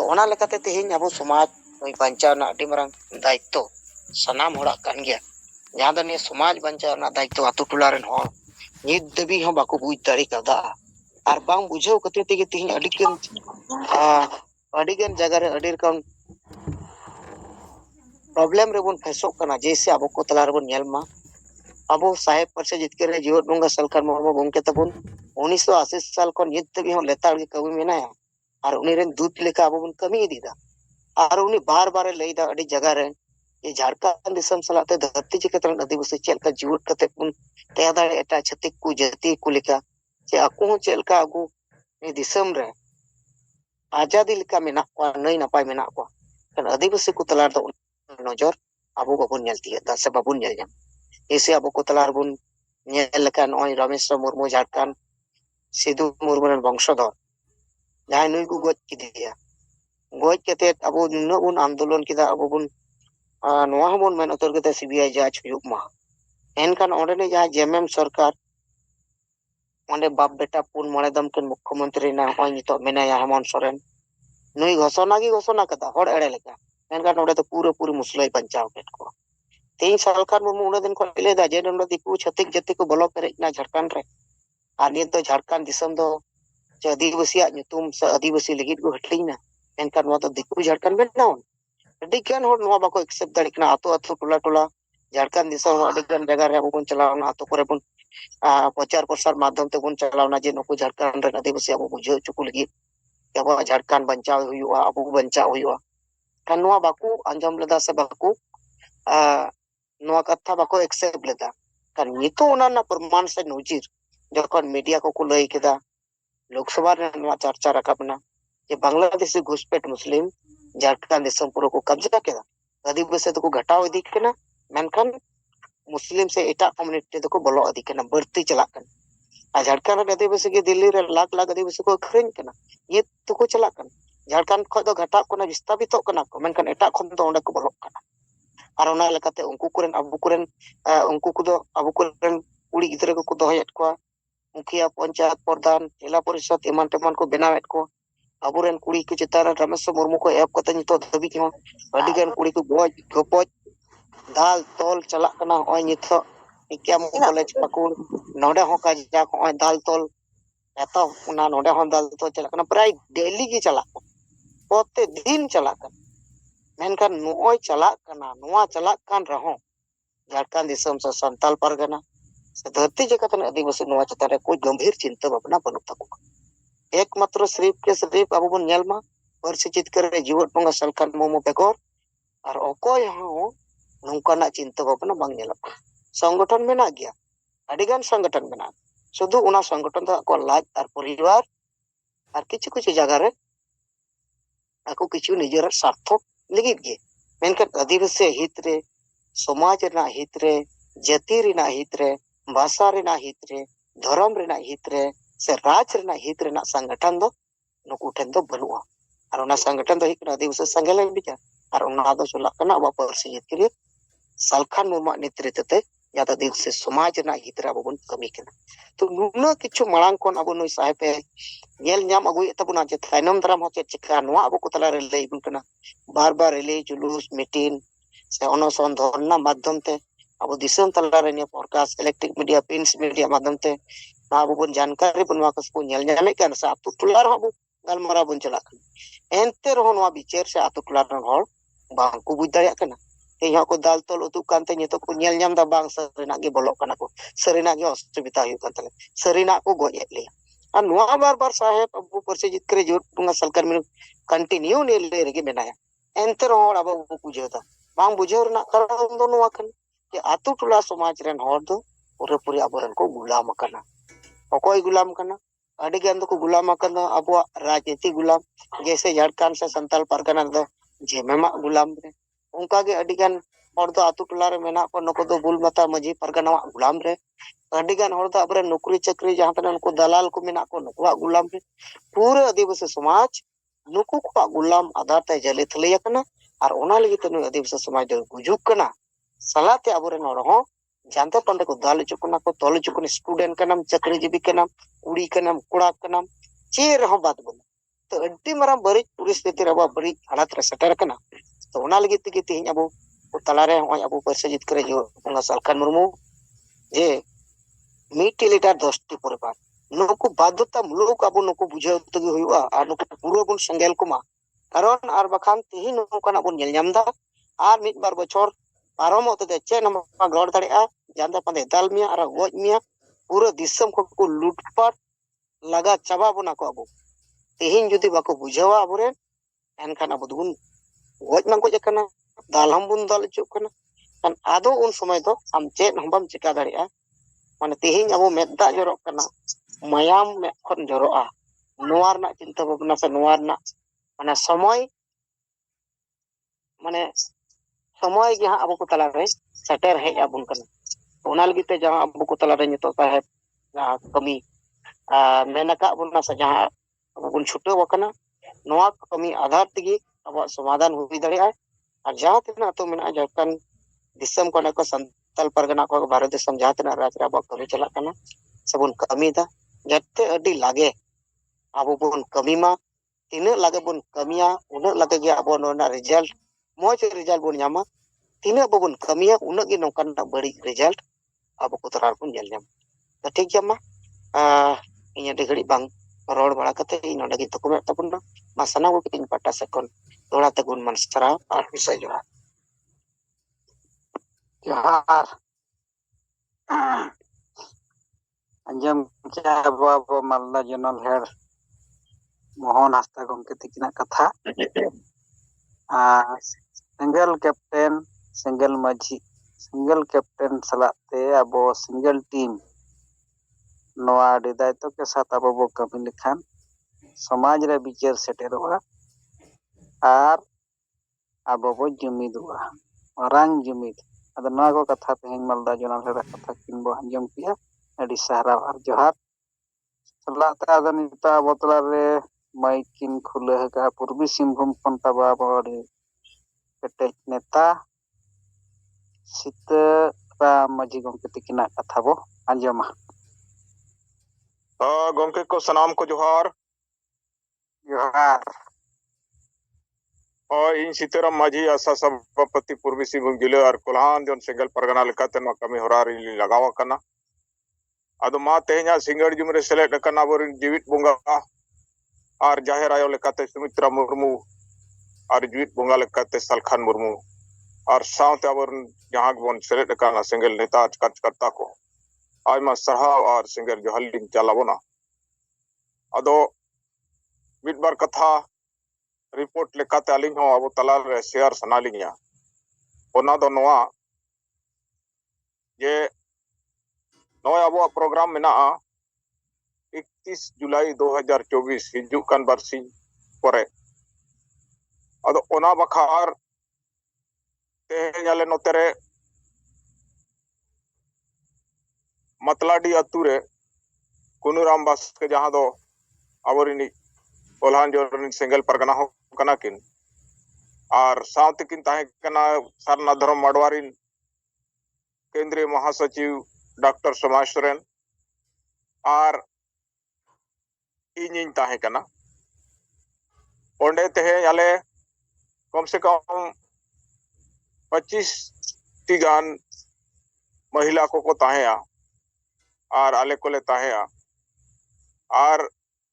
ओना लेकाते तेहेñ अबो समाज बंचाव ना अडी मरांग दायित्व सनाम होड़ाक कान गया जहां दो निया समाज बंचाव ना दायित्व आतु टोला रेन होड़ नित दबी हो बाको बुझ दाड़ी कदा आर बांग बुझाव कते तेगे तेहेñ अडिगन जगह रे अडी रकम प्रॉब्लम रे बोन फेसोक कना जैसे अबो को तला रे बोन नेल मा अबो साहेब परसे जितकर रे जीवन बंगा सलकर मुर्मू गंके तबुन 1980 साल को नित दबी हो लेताड़ के कवि मेनाया और उनी रेन दूत लेका अबो बोन कमी इदीदा और उनी बार बार लईदा अडी जगह रे ये झारखंड दिसम सलाते धरती चिकतरन आदिवासी चेलका जीवन कते बोन तया दाड़े एटा छतिक को जाति को लेका जे अको हो चेलका अगु ए दिसम रे आजादी लेका मेना को नई नपाय मेना को कन आदिवासी को तला दो नजर अबो बाबुन नेल तियदा से बाबुन नेल जाम ऐसे अबो को तला बुन नेल लेका नय रमेश मुर्मू झारखंड सिधु मुर्मू रेन वंशधर जहां नुई को गोज किदिया गोज कते अबो नुना बुन आंदोलन किदा अबो बुन नोआ हबुन मेन उतर कते सीबीआई जांच हुयुक मा एनकान ओंडे ने जहां जेएमएम सरकार ओंडे बाप बेटा पुन मणे दम किन मुख्यमंत्री ना ओय नितो मेनाया हेमंत सोरेन नुई घोषणा कदा होड़ एड़े लेका एनकान ओंडे तो पूरे मुसलई पंचाव केट को तीन साल खान मुर्मू उन्हें दिन को लेदा जे नंदो दिकु छतिक जति को बोलो पेरेज ना झारखंड रे आर नित तो झारखंड दिसम दो जे आदिवासी नुतुम से आदिवासी लगित को हटलिना एनकान नो तो दिकु झारखंड बेनाव अडी गान होड़ नो बाको एक्सेप्ट दाड़ी कना आतो आतो टोला टोला झारखंड दिसम अडी गान जगह रे अबो बन चलावना आतो करे बन प्रचार प्रसार माध्यम ते बन चलावना जे नुकु झारखंड रे आदिवासी अबो बुझे चुकु लगी अबो झारखंड बंचाव हुयुआ अबो बंचाव हुयुआ कान नो बाको अंजम लेदा से बाको नोआ कथा बाको एक्सेप्ट लेदा कान नितो ओना ना प्रमाण से नोजिर जखन मीडिया को लई केदा लोकसभा रे नोआ चर्चा रकाबना जे बांग्लादेशी घुसपैठ मुस्लिम झारखंड दिसम पुरो को कब्जा केदा आदिवासी तो को घटाव इदी केना मेनखान मुस्लिम से एटा कम्युनिटी तो को बोलो इदी केना बढ़ती चला कना आ झारखंड रे आदिवासी के दिल्ली रे लाख लाख आदिवासी को अखरेन केना ये तो को चला कना झारखंड खो दो घटाव कोना विस्थापितो कना को मेनखान एटा खन तो ओंडे को बोलो कना और ओना लेकाते उनको कुरेन अबु कुरेन उनको को दो अबु कुरेन कुड़ी गिदरे को दोहयत को मुखिया पंचायत प्रधान जिला परिषद एमान टेमान को बनावेत को अबुरेन कुड़ी के चितार रमेश मुर्मू को एप कते नितो दबी के अडिगन कुड़ी को गोज गपज दाल तोल चला कना ओय नितो इक्याम कॉलेज पाकुड़ नोडे हो का जा को ओय दाल तोल एतो उना नोडे हो दाल तोल चला कना प्राय डेली की चला प्रति दिन चला कना मेनखान नोय चला कना नोआ चला कान रहो झारखंड दिसम से संताल परगना से धरती जगतन आदिवासी नोआ चतारे कोई गंभीर चिंता भावना बनु तको एकमात्र सिर्फ अबो बन नेलमा परसे चितकर रे जीवन बंगा सलखान मोमो बेगोर और अकोय हो नोंकाना चिंता भावना बांग नेलक संगठन मेना गया अडिगान संगठन मेना शुधु उना संगठन तो को लाज और परिवार और किछु किछु जगह रे ako किछु निजर स्वार्थ लगित गे मेनखान आदिवासी हित रे समाज रेना हित रे जाति रेना हित रे भाषा रेना हित रे धर्म रेना हित रे से राज रेना हित रेना संगठन दो नुकु ठेन दो बनुआ और उना संगठन दो हिकना आदिवासी संगले बिचा और उना दो चला कना अब परसी हित के सलखान मुर्मू नेतृत्व ते यादा आदिवासी समाज रेना हित रे बन कमी केना तो नुना किछु मांग कोन अब नुई साहेब नेल नाम अगुय तबुना जे तायनम दराम हो चिका नोआ अब को तला रे लई बुन कना बार बार रेली जुलूस मीटिंग से अनशन धरना माध्यम ते अब दिसम तला रे ने podcast electric media print media माध्यम ते अब बन जानकारी बनवा को नेल नामे कन से आतु टोला रे अब गलमरा बन चला एनते रहो नोआ विचार से आतु टोला रे हर बांग को बुझ दाया कना तेहा को दाल तोल उतु कानते नितो को नेल नाम दा बांग सरिना गे बोलो कना को सरिना गे असुविधा हुई कानते सरिना को गोजे ले और नोआ बार बार साहेब अब परसे जित करे जोर पुंगा सलकर में कंटिन्यू ने ले रे बनाया एनते रहो अब बुझेदा बांग बुझेर ना कारण दो नोआ कन कि आतु टोला समाज रेन हर दो पूरे अबरन को गुलाम कना अकोय गुलाम कना अडी गान दो को गुलाम कना अब राजनीति गुलाम जैसे झारखंड से संताल परगना दो जेमेमा गुलाम रे उनका के अडी गान हर दो आतु टोला रे मेना को नको दो बुल मता मजी परगना गुलाम रे अडी गान हर दो अबरे नौकरी चाकरी जहां तने उनको दलाल को मेना को नुकवा गुलाम रे पूरे आदिवासी समाज नुकु को गुलाम आधार ते जले थलिया कना और ओना लगी तनु आदिवासी समाज दो गुजुक कना सलाते अबरे न रहो जानते पंडे को दाल चुकना को तोल चुकन स्टूडेंट का नाम चाकरी जीवी का नाम कुड़ी का नाम कुड़ा का नाम चे रहो बात बोल तो अड्डी माराम बड़ी परिस्थिति रे अब बड़ी हालत रे सेटर कना तो ओना लगी ते तेहिं अब तलारे होय अब परसे जितकर जीवन बंगा सालखान मुर्मू जे 1 लिटर 10 टी परिवार नुकु बाध्यता मुलुक अब नुकु बुझाव तगे हुआ और नुकु पूरा बन संगेल कुमा कारण आर बखान तेहिं नुकाना बन नेल ᱧᱟᱢदा आर मिद बार बछर पारमो ते चे नमा गड़ दाड़ेआ जांदा पांदे दाल मिया आर गज मिया पूरा दिसम को लूटपाट लगा चाबा बना को अब तेहिं जुदी बाको बुझावा अबरे एनखान अब दुबुन गज मा गज कना दाल हम बुन दाल चुक कना kan ado un समय तो am चे हम्बम चिका दाड़ेआ माने तेहिं अब मेदा जरक कना मायाम में खन जरोआ नोआ रना चिंता भावना से नोआ रना माने समय के हाँ अब को तला रे सेटर हेज आबुन कना ओना लगी ते जहां अब को तला रे नितो साहेब कमी मेनका बुना से जहां अब बुन छुटे वकना नोआ कमी आधार तगी अब समाधान हुई दाड़ेआ और जहां तना तो मेना जरकन दिसम को को संतल परगना को भारत दिसम जहां तना राज अब कमी चला कना सबुन कमी दा जते अडी लागे अब बुन कमी मा तीन लागे बुन कमिया उन लागे गे अब नोना रिजल्ट मोज रिजल्ट बुन ᱧᱟᱢᱟ तीन बबन कमिया उन गे नोकन बड़ी रिजल्ट अब को तरार बुन नेल ᱧᱟᱢ तो ठीक गया मा इन अडी घड़ी बांग रोड बड़ा कते इन नोडे गे तकुमे तबुन मा सना को किन पाटा सेकन तोड़ा ते गुण मन सरा और विषय जोड़ा जोहार अंजम क्या अब मालदा जनरल हेड मोहन हास्ता गमके तिकिना कथा सिंगल कैप्टन सिंगल माझी सिंगल कैप्टन सलाते अब सिंगल टीम नोआ अडी दायित्व के साथ अब बो कमी लेखान समाज रे विचार सेटेरोआ और अब बो जुमिदुआ मारांग जुमिद अद नोआ को कथा तेहें मालदा जनरल हेड कथा किन बो अंजम किया अडी सहराव और जोहार सलाते अद निता बोतला रे माइकिन खुले का पूर्वी सिंहभूम खन तबा बड़ी पेटेज नेता सीता माझी गमके तिकिना कथा बो अंजमा गमके को सनाम को जोहार जोहार और इन सीताराम माझी आशा सभापति पूर्वी सिंहभूम जिले और कोल्हान जोन सिंगल परगना लेकाते नो कमी होरार लगावा कना अदो मा तेहना सिंगड़ जुमरे सेलेक्ट कना बोरिन जीवित बोंगा और जाहिर आयो लेकाते सुमित्रा मुर्मू और जीवित बोंगा लेकाते सलखान मुर्मू और साउथ अब जहां बन सेलेक्ट कना सिंगल नेता कार्यकर्ता को आयमा सरहाव और सिंगल जोहलिंग चलावना अदो मिड बार कथा रिपोर्ट लेकाते अलिंग हो अब तलार रे शेयर सनालिंगा ओना दो नोआ ये नोय अब प्रोग्राम मेना 31 जुलाई 2024 हिजू कान बारसी परे अदो ओना बखार तेहें नोतेरे मतलाडी अतुरे कुनुराम बास्के जहां दो आवरिनी कोल्हान जोरनी सिंगल परगना हो कना किन और साथ किन ताहे कना सरना धर्म मडवारिन केंद्रीय महासचिव डॉक्टर समाज सोरेन और इन ताहे कना ओंडे तेहे याले कम से कम 25 टी गान महिला को ताहेया और आले कोले ताहेया और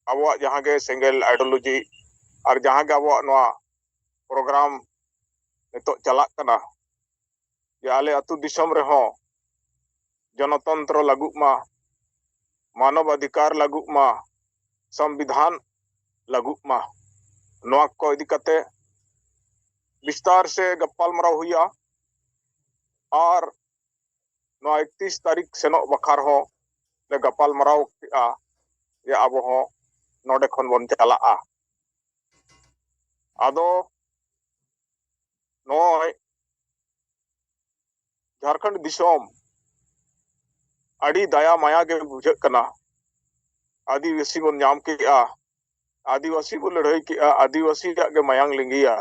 अब जहां के सिंगल आइडियोलॉजी और जहां के अब नोआ प्रोग्राम नितो चला कना जे आले अतु दिसम रे हो जनतंत्र लागू मा मानव अधिकार लागू मा संविधान लागू मा नोआ को इदी कते विस्तार से गप्पाल मराव हुआ और 31 तारीख सेनो बखार हो ले गप्पाल मराव ये अब हो नोडे खन बन चला आदो नोय झारखंड दिसोम अड़ी दया माया के बुझे कना आदिवासी बन नाम के आदिवासी बन लड़ाई के आदिवासी के मायांग लिंगिया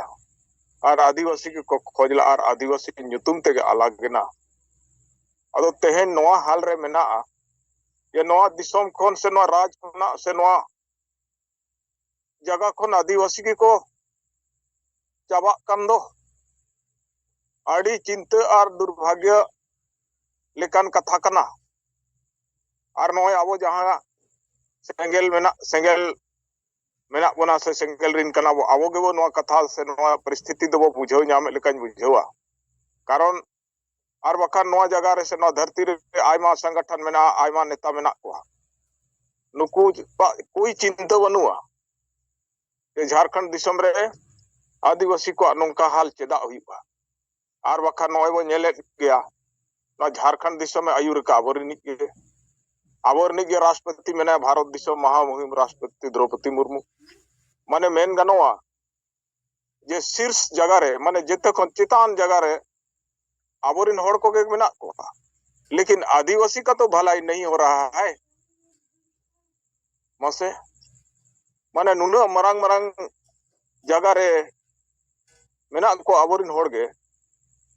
और आदिवासी के खोजला और आदिवासी के नुतुम ते अलग गेना अदो तेहेन नोआ हाल रे मेना ये नोआ दिसोम खोन से नोआ राज खोना से नोआ जगह खन आदिवासी को चाबा कान दो आड़ी चिंता और दुर्भाग्य लेकान कथा कना और नय अब जहां सेंगेल मेना बना से सेंगेल रिन कना बो अब गेबो नवा कथा से नवा परिस्थिति दो बुझाव नाम लेकान बुझावा कारण और बखान नवा जगह रे से नवा धरती रे आयमा संगठन मेना आयमा नेता मेना को नुकु कोई चिंता बनुआ कि झारखंड दिसम रे आदिवासी को नौका हाल चेदा हुआ और बखान नय बो नेले गया ना झारखंड दिसम में आयुर का आबोरनी के राष्ट्रपति मेना भारत दिसम महामहिम राष्ट्रपति द्रौपदी मुर्मू माने मेन गनोआ जे शीर्ष जगह रे माने जेते खन चितान जगह रे आबोरिन होड़ को के मेना को लेकिन आदिवासी का तो भलाई नहीं हो रहा है मसे माने नुना मरंग मरंग जगह रे मेना को आबोरिन होड़ गे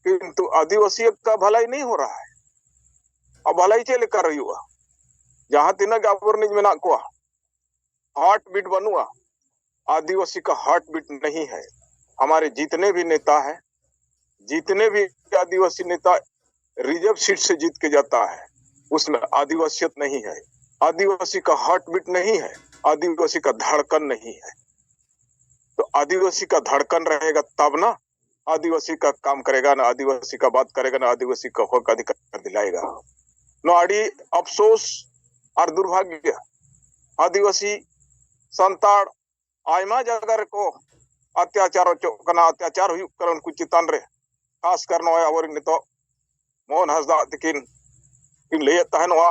किंतु आदिवासी का भलाई नहीं हो रहा है अब भलाई चे लेकर हुआ जहां तीना आबोरिन मेना को हार्ट बीट बनुआ आदिवासी का हार्ट बीट नहीं है। हमारे जितने भी नेता है जितने भी आदिवासी नेता रिजर्व सीट से जीत के जाता है उसमें आदिवासियत नहीं है, आदिवासी का हार्ट बीट नहीं है, आदिवासी का धड़कन नहीं है। तो आदिवासी का धड़कन रहेगा तब ना आदिवासी का काम करेगा, ना आदिवासी का बात करेगा, ना आदिवासी का हक अधिकार दिलाएगा। नोआडी अफसोस और दुर्भाग्य आदिवासी संताड़ आयमा जगह को अत्याचार अत्याचार उनको चितान रे खासकर नोए नित मोहन हंसदा तकिन लैत तहनवा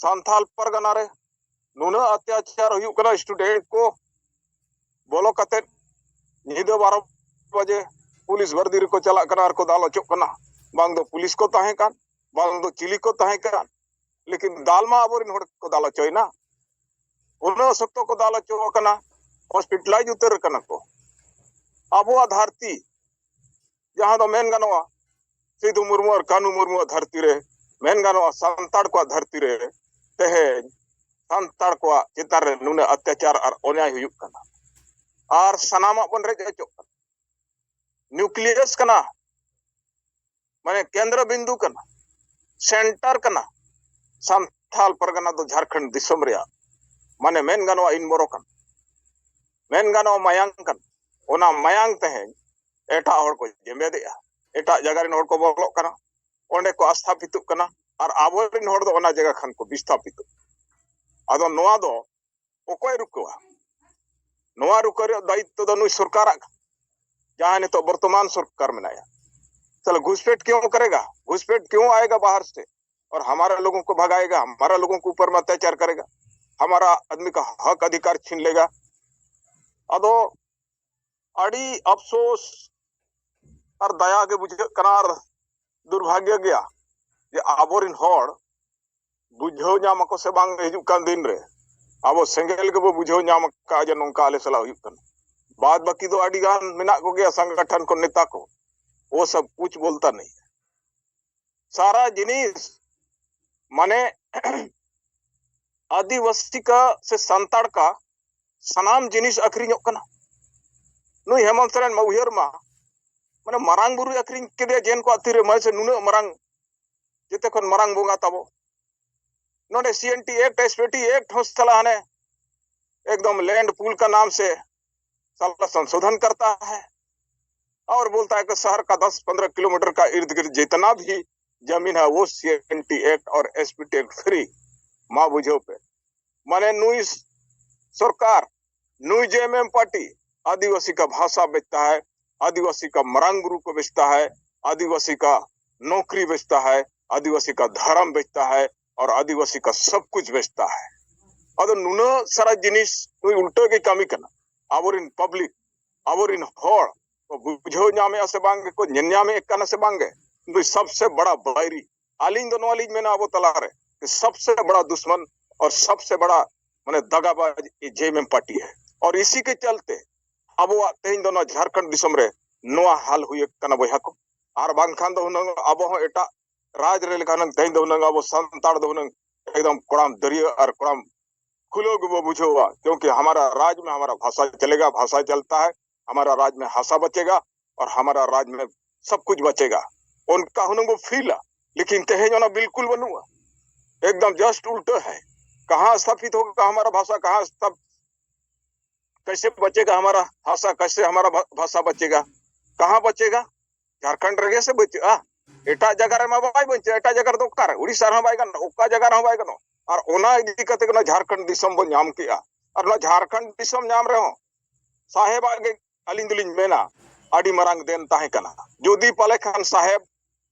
सांथाल परगना रे नुना अत्याचार स्टूडेंट को बोलो कते निदा 12 बजे पुलिस वर्दी को चला को दाल अचोकना बांग दो पुलिस को ताहे कान बांग दो चिली को ताहे कान लेकिन दाल मा आबोरिन होड़ को दाल अचोयना उन सख्तो को दाल अचोकना हॉस्पिटलाइज उतर कना को आबो धरती जहां दो मेन गनवा सिद्धू मुर्मू और कानू मुर्मू धरती रे मेन गनवा संताड़ को धरती रे तेहे संताड़ को चितार रे नुने अत्याचार और अन्याय हुयुक कना और सनामा बन रे अचोक न्यूक्लियस कना माने केंद्र बिंदु कना सेंटर कना संथाल परगना दो झारखंड दिसम रे माने मेन गनवा इन बोरो कन मेन गनवा मायांग कन ओना मायांग तहे एटा होड़ को जेमेदेया एटा जगह रिन होड़ को बोलो कना ओंडे को स्थापित कना और आबोरिन होड़ दो ओना जगह खान को विस्थापित आदो नोआ दो ओकोय रुकवा नोआ रुकर दायित्व दो नुई सरकार जहां ने तो वर्तमान सरकार में आया चलो घुसपैठ क्यों करेगा, घुसपैठ क्यों आएगा बाहर से और हमारे लोगों को भगाएगा, हमारा लोगों के ऊपर में अत्याचार करेगा, हमारा आदमी का हक अधिकार छीन लेगा। अदो अड़ी अफसोस और दया के बुझे करार दुर्भाग्य गया जे आबोरिन होड़ बुझो नाम को से बांग हिजुक कान दिन रे अब सेंगेल के बो बुझो नाम का जे नोंका आले सला हुयुक कन बाद बाकी दो अड़ी गान मेना को गया संगठन को नेता को वो सब कुछ बोलता नहीं सारा जिनिस माने आदिवासी का से संताड़ का सनाम जिनिस अखरिंग कना नुई हेमंत सोरेन मउहियर मा माने मरांग बुरु अखरिंग केदे जेन को अतिरे मै से नुने मरांग जेते खन मरांग बोंगा ताबो नोडे सीएनटी एक्ट एसपीटी एक्ट होस्तला हने एकदम लैंड पूल का नाम से साला संशोधन करता है और बोलता है कि शहर का 10-15 किलोमीटर का इर्द गिर्द जितना भी जमीन है वो सीएनटी एक्ट और एसपीटी एक्ट फ्री माँ बुझो पे माने नुई सरकार नुई जेएमएम पार्टी आदिवासी का भाषा बेचता है, आदिवासी का मरांग गुरु को बेचता है, आदिवासी का नौकरी बेचता है, आदिवासी का धर्म बेचता है और आदिवासी का सब कुछ बेचता है। अदो नुना सारा जिनिस नुई उल्टो के कामी कना आबोरिन पब्लिक आबोरिन होड़ तो बुझो नामे से बांगे को न्यामे एकना से बांगे नुई सबसे बड़ा बैरी आलिंग दो नोलिज में ना आबो तलारे सबसे बड़ा दुश्मन और सबसे बड़ा माने दगाबाज जेएमएम पार्टी है और इसी के चलते अब तेज दो झारखंड दिसम रे नोआ हाल हुए कना बया को और बांखान दो हुनंग अब हो एटा राज रे लेखान तेज दो हुनंग अब संताड़ दो हुनंग एकदम कोड़ाम दरिया और कोड़ाम खुलो वो बुझोगा, क्योंकि हमारा राज में हमारा भाषा चलेगा, भाषा चलता है, हमारा राज में भाषा बचेगा और हमारा राज में सब कुछ बचेगा। उनका हुनंगो फील, लेकिन तेज ना बिल्कुल बनूंगा, एकदम जस्ट उल्टो है। कहाँ स्थापित होगा हमारा भाषा, कहाँ स्थापित, कैसे बचेगा हमारा भाषा, कैसे हमारा भाषा बचेगा, कहाँ बचेगा? झारखंड रगे से बचेगा, एटा जगह में बाय बचे, एटा जगह तो कार उड़ीसा रहा बाय गनो, ओका जगह रहा बाय गनो, और ओना इदी कते ना झारखंड दिसम बो नाम किया, और ना झारखंड दिसम नाम रहे हो साहेब आगे अलिंग दुलिंग मेना आडी मरांग देन ताहे कना। जोदी पाले खान साहेब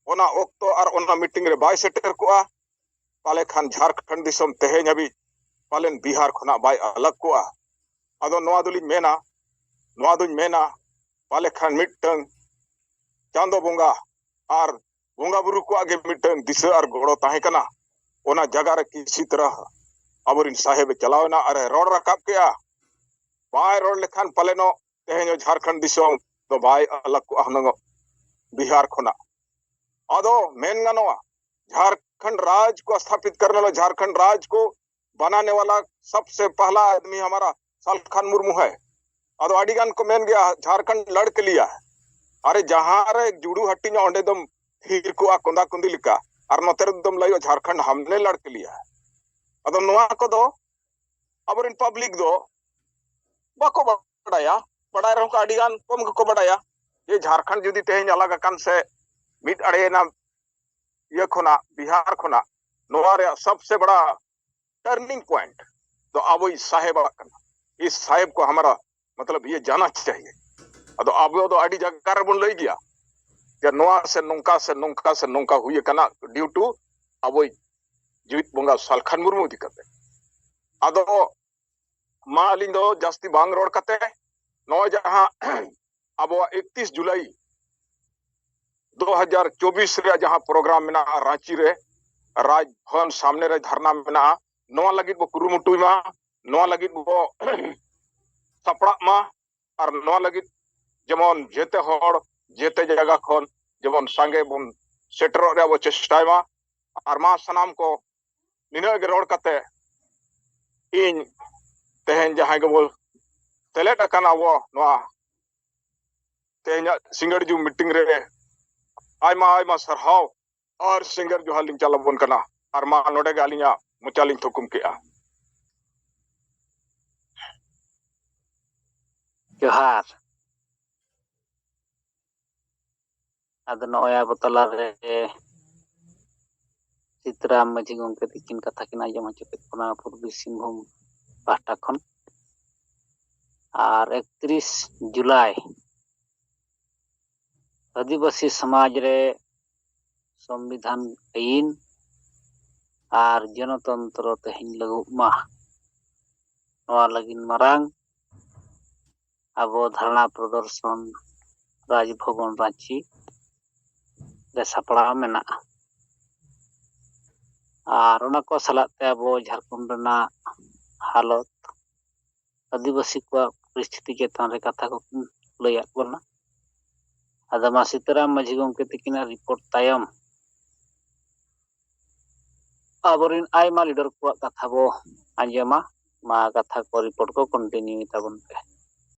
ओना ओक्तो और ओना मीटिंग रे बाय सेटर कोआ, पाले खान झारखंड दिसम तेहेन हबी पालेन बिहार खुना बाय अलग कोआ। अदो नोआ दुलिंग मेना, नोआ दुलिंग मेना पाले खान मिटंग चांदो बोंगा और बोंगा बुरु को आगे मिटंग दिशा और गोड़ो ताहे कना। ओना जगह रे किसी तरह अबरिन साहेब चलावना अरे रोड रकाब किया, बाय रोड लेखान पालेनो तेहेन झारखंड दिसम तो बाय अलग को हनंगो बिहार खुना। अदो मेन गनोआ झारखंड राज को स्थापित करने वाला, झारखंड राज को बनाने वाला सबसे पहला आदमी हमारा सलखन मुर्मू है। अदो अडिगान को मेन गया झारखंड लड़ के लिया है। अरे जहां रे जुड़ू हट्टी ओंडे दम फिर को कोंदा कुंदी लिका और नोतेर दम लयो झारखंड हमने लड़ के लिया है। अदो नोआ को दो अबरिन पब्लिक दो बाको बड़ाया, बड़ाय रहो का अडिगान कम को बड़ाया ये झारखंड जुदी तेहेन अलग अकान से मिट अड़े ना ये खुना बिहार खुना नोआ रे सबसे बड़ा टर्निंग पॉइंट तो अब इस साहेब इस साहेब को हमारा मतलब ये जाना चाहिए। अदो अब तो अड़ी जगह रे बन लई गया जे नोआ से नोंका से नोंका से नोंका हुई कना ड्यू टू अब जीवित बोंगा सलखन मुर्मू दिकते। अदो मा अलिंग दो जास्ती बांग रोड कते नो जहां अब 31 जुलाई 2024 रे जहां प्रोग्राम में रांची रे राजभवन सामने रे धरना में नोआ लगी बो कुरुमुटुई मा, नोआ लगी बो सपड़ा मा, और नोआ लगी जेमन जेते होड़ जेते जगह खन जेमन संगे बन सेटर रे वो चेष्टाय मा। और मा सनाम को निना गे रोड कते इन तेहेन जहां गे बोल तेलेट अकाना वो नोआ तेहेन सिंगड़ जू मीटिंग रे आयमा आयमा सरहाव और सिंगर जो हालिंग चला बोन कना और मा नोडे गे अलिंगा मुचालिंग थुकुम केआ। जोहार अद नोया बतला रे सीताराम माझी गंके तिकिन कथा किन आंजम हचो केतना पूर्वी सिंहभूम पाहटा खन और 31 जुलाई आदिवासी समाज रे संविधान आईन और जनतंत्र तेहिन लगु मा नोआ लगिन मरांग अबो धरना प्रदर्शन राजभवन रांची रे सापड़ा मेना और ओना को सलाते अबो झारखंड रेना हालत आदिवासी को परिस्थिति चेतान रे कथा को लैया बोलना। आदमा सीताराम माझी गंके तिकिना रिपोर्ट तायम अबरिन आयमा लीडर को कथा बो आंजमा मा कथा को रिपोर्ट को कंटिन्यू ताबन पे।